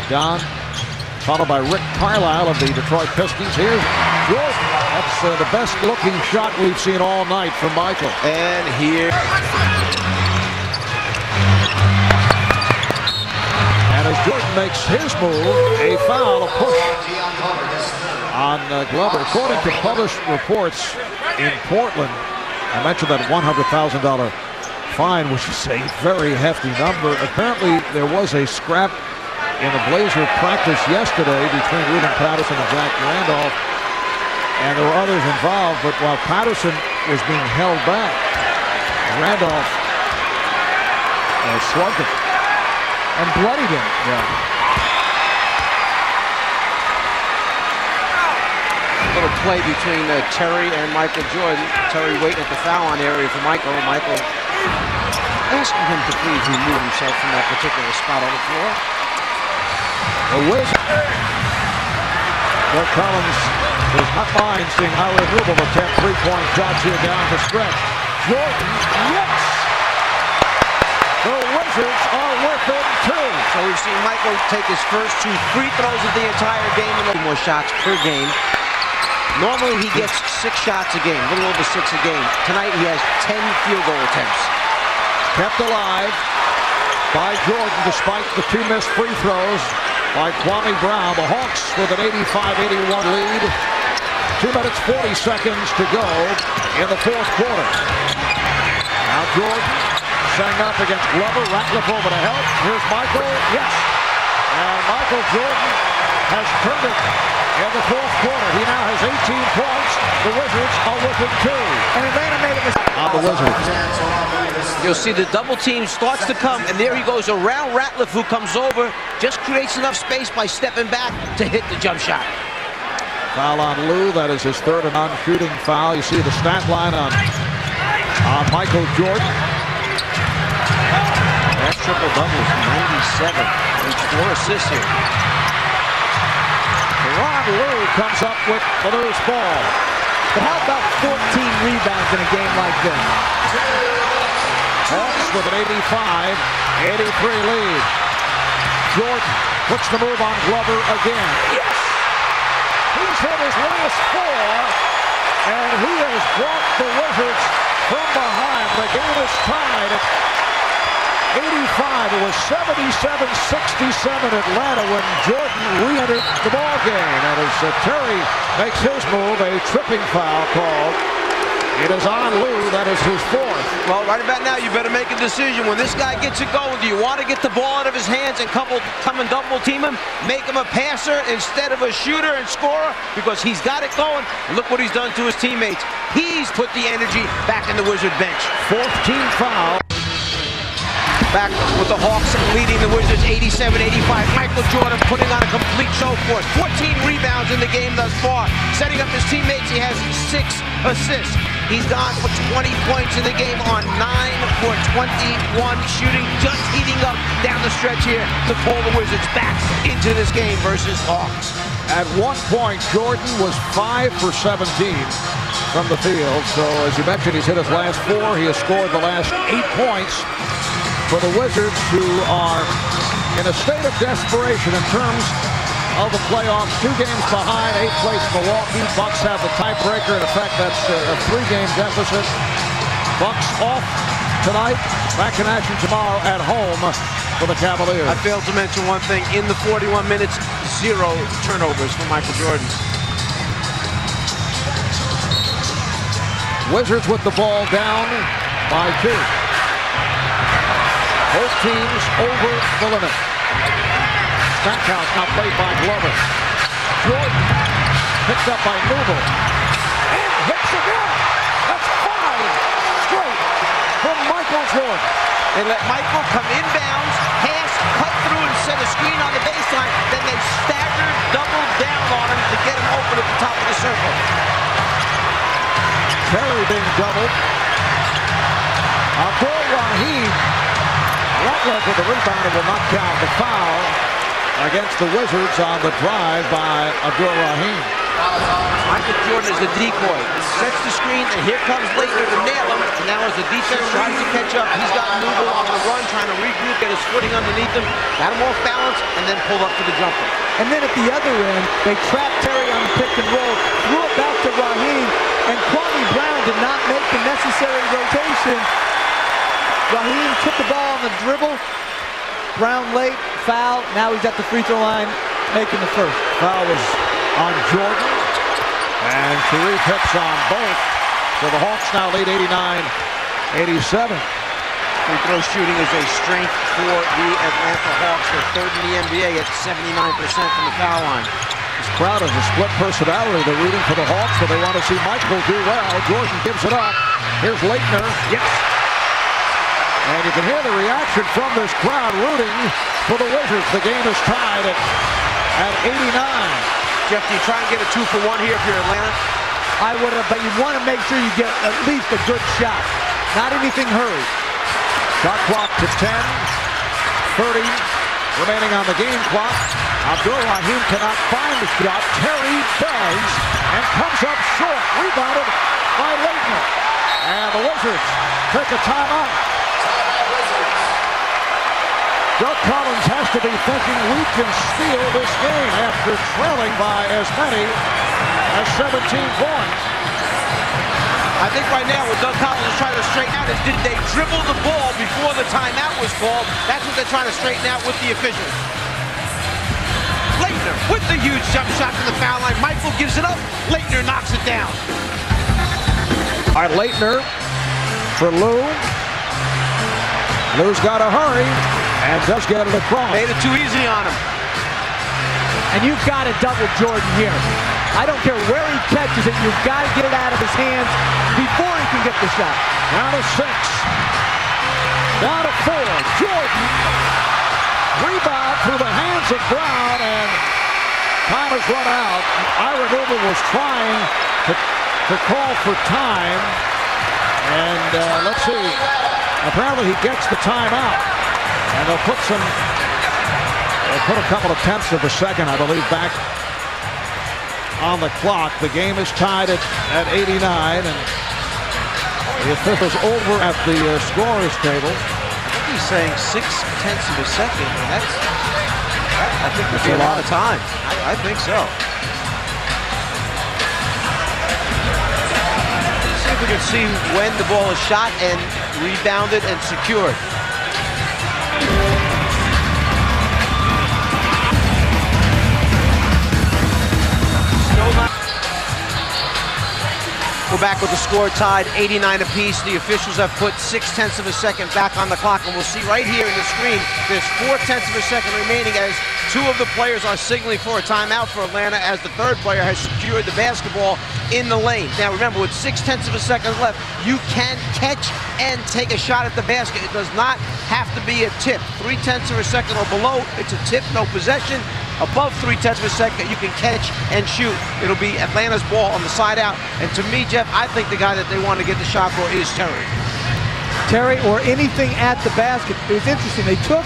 Don, followed by Rick Carlisle of the Detroit Pistons. Here's Jordan. That's the best looking shot we've seen all night from Michael. And here. And as Jordan makes his move, a foul, a push on Glover. According to published reports in Portland, I mentioned that $100,000 fine, which is a very hefty number. Apparently, there was a scrap in the Blazer practice yesterday between Ruben Patterson and Jack Randolph, and there were others involved, but while Patterson was being held back, Randolph slugged him and bloodied him. Little play between Terry and Michael Jordan. Terry waiting at the foul line area for Michael. Michael asking him to please remove himself from that particular spot on the floor. The Wizards. Doug Collins does not mind seeing Ira Newell attempt three-point shots here down the stretch. Jordan, yes! The Wizards are within two. So we've seen Michael take his first two free throws of the entire game and more shots per game. Normally he gets 6 shots a game, a little over 6 a game. Tonight he has 10 field goal attempts. Kept alive by Jordan despite the 2 missed free throws by Kwame Brown. The Hawks with an 85-81 lead. 2 minutes 40 seconds to go in the fourth quarter. Now Jordan setting up against Glover. Ratliff over to help. Here's Michael. Yes. And Michael Jordan has turned it in the fourth quarter. He now has 18 points. The Wizards are within 2. And Atlanta made a mistake on the Wizards. You'll see the double team starts to come, and there he goes around Ratliff, who comes over, just creates enough space by stepping back to hit the jump shot. Foul on Lou. That is his third and non-shooting foul. You see the stat line on Michael Jordan. That triple double is 97 and 4 assists here. Ron Lou comes up with the loose ball. But how about 14 rebounds in a game like this? Hawks with an 85-83 lead. Jordan puts the move on Glover again. Yes! He's hit his last 4, and he has brought the Wizards from behind. The game is tied at 85. It was 77-67 Atlanta when Jordan re-entered the ball game. And as Terry makes his move, a tripping foul called. It is on Lou. That is his 4th. Well, right about now, you better make a decision. When this guy gets it going, do you want to get the ball out of his hands and come and double team him, make him a passer instead of a shooter and scorer? Because he's got it going. Look what he's done to his teammates. He's put the energy back in the Wizard bench. 4th team foul. Back with the Hawks leading the Wizards 87-85. Michael Jordan putting on a complete show for us. 14 rebounds in the game thus far. Setting up his teammates, he has 6 assists. He's gone for 20 points in the game on 9 for 21 shooting. Just heating up down the stretch here to pull the Wizards back into this game versus Hawks. At one point, Jordan was 5 for 17 from the field. So as you mentioned, he's hit his last 4. He has scored the last 8 points for the Wizards, who are in a state of desperation in terms of the playoffs. 2 games behind, 8th place Milwaukee. Bucks have the tiebreaker. In effect, that's a 3-game deficit. Bucks off tonight. Back in action tomorrow at home for the Cavaliers. I failed to mention one thing. In the 41 minutes, 0 turnovers for Michael Jordan. Wizards with the ball down by 2. Both teams over the limit. Stackhouse now played by Glover. Jordan picked up by Newell. And hits again. That's 5 straight from Michael Jordan. They let Michael come inbounds, pass, cut through and set a screen on the baseline. Then they staggered, doubled down on him to get him open at the top of the circle. Terry being doubled. Abdul Rahim. Ratliff with the rebound and will not count the foul against the Wizards on the drive by Abdul Rahim. Michael Jordan is the decoy. Sets the screen, and here comes Leitner to nail him. And now as the defense tries to catch up, he's got Newell on the run, trying to regroup, get his footing underneath him, got him off balance, and then pull up to the jumper. And then at the other end, they trapped Terry on the pick and roll, threw it back to Raheem, and Kwame Brown did not make the necessary rotation. Raheem took the ball on the dribble. Brown late, foul. Now he's at the free throw line, making the first. Foul was on Jordan, and Sharif hits on both. So the Hawks now lead 89-87. Free throw shooting is a strength for the Atlanta Hawks. They're third in the NBA at 79% from the foul line. This crowd has a split personality. They're rooting for the Hawks, but they want to see Michael do well. Jordan gives it up. Here's Leitner. Yes. And you can hear the reaction from this crowd rooting for the Wizards. The game is tied at 89. Jeff, do you try and get a 2-for-1 here if you're Atlanta? I would have, but you want to make sure you get at least a good shot. Not anything hurried. Shot clock to 10. 30 remaining on the game clock. Abdul-Rahim cannot find the shot. Terry does and comes up short. Rebounded by Leitner. And the Wizards take a timeout. Doug Collins has to be thinking we can steal this game after trailing by as many as 17 points. I think right now what Doug Collins is trying to straighten out is, did they dribble the ball before the timeout was called? That's what they're trying to straighten out with the officials. Leitner with the huge jump shot to the foul line. Michael gives it up. Leitner knocks it down. All right, Leitner for Lou. Lou's got to hurry and does get it across. Made it too easy on him. And you've got to double Jordan here. I don't care where he catches it, you've got to get it out of his hands before he can get the shot. Down to 6. Down to 4. Jordan. Rebound through the hands of Brown, and time has run out. Ira Newman was trying to call for time. And let's see. Apparently he gets the timeout. And they'll put a couple of tenths of a second, I believe, back on the clock. The game is tied at 89, and the officials over at the scorer's table. I think he's saying 6 tenths of a second, and I think would be a lot of time. I think so. Let's see if we can see when the ball is shot and rebounded and secured. We're back with the score tied 89 apiece. The officials have put 6 tenths of a second back on the clock, and we'll see right here in the screen there's 4 tenths of a second remaining as 2 of the players are signaling for a timeout for Atlanta as the 3rd player has secured the basketball in the lane. Now remember, with 6 tenths of a second left, you can catch and take a shot at the basket. It does not have to be a tip. 3 tenths of a second or below, it's a tip, no possession. Above 3 tenths of a second, you can catch and shoot. It'll be Atlanta's ball on the side out. And to me, Jeff, I think the guy that they want to get the shot for is Terry. Terry or anything at the basket. It was interesting. They took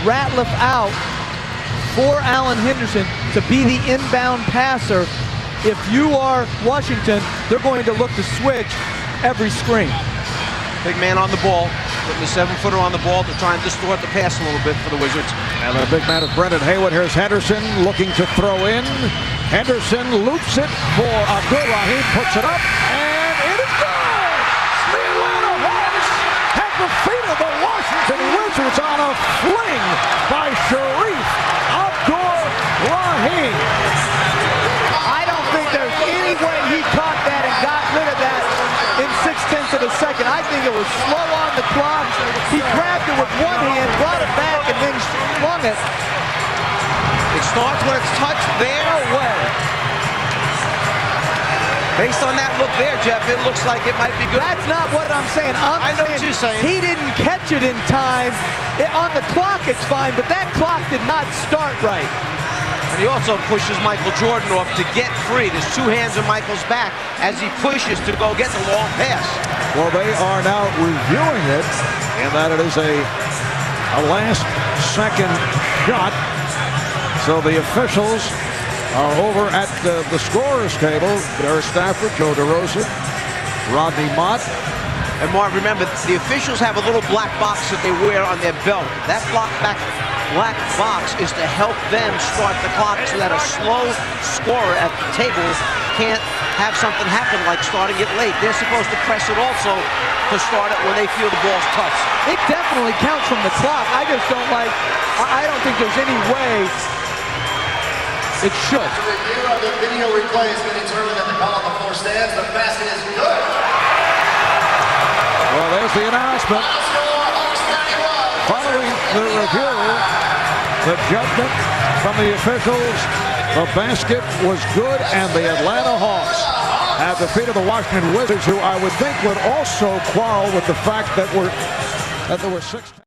Ratliff out for Alan Henderson to be the inbound passer. If you are Washington, they're going to look to switch every screen. Big man on the ball, putting the 7-footer on the ball to try and distort the pass a little bit for the Wizards. And the big man is Brendan Haywood. Here's Henderson looking to throw in. Henderson loops it for Abdul-Rahim, puts it up, and it is good! The Atlanta Hawks have defeated the Washington Wizards on a fling by Sharif Abdul-Rahim. I don't think there's any way he caught that and got rid of that in 6 tenths of a second. I think it was slow on the clock. He grabbed it with one hand, brought it back, and then swung it. It starts when it's touched there. No way. Based on that look there, Jeff, it looks like it might be good. That's not what I'm saying. I know what you're saying. He didn't catch it in time. On the clock, it's fine, but that clock did not start right. And he also pushes Michael Jordan off to get free. There's 2 hands on Michael's back as he pushes to go get the long pass. Well, they are now reviewing it, and that it is a last-second shot. So the officials Over at the scorer's table, Derek Stafford, Joe DeRosa, Rodney Mott. And Mark, remember, the officials have a little black box that they wear on their belt. That black box is to help them start the clock so that a slow scorer at the table can't have something happen like starting it late. They're supposed to press it also to start it when they feel the ball's touched. It definitely counts from the clock. I just don't like, I don't think there's any way it should. After review of the video replay, it's been determined that the call on the floor stands. The basket is good. Well, there's the announcement. Final score, Hawks 91. Following the review, the judgment from the officials, the basket was good, and the Atlanta Hawks have defeated the Washington Wizards, who I would think would also quarrel with the fact that there were 6.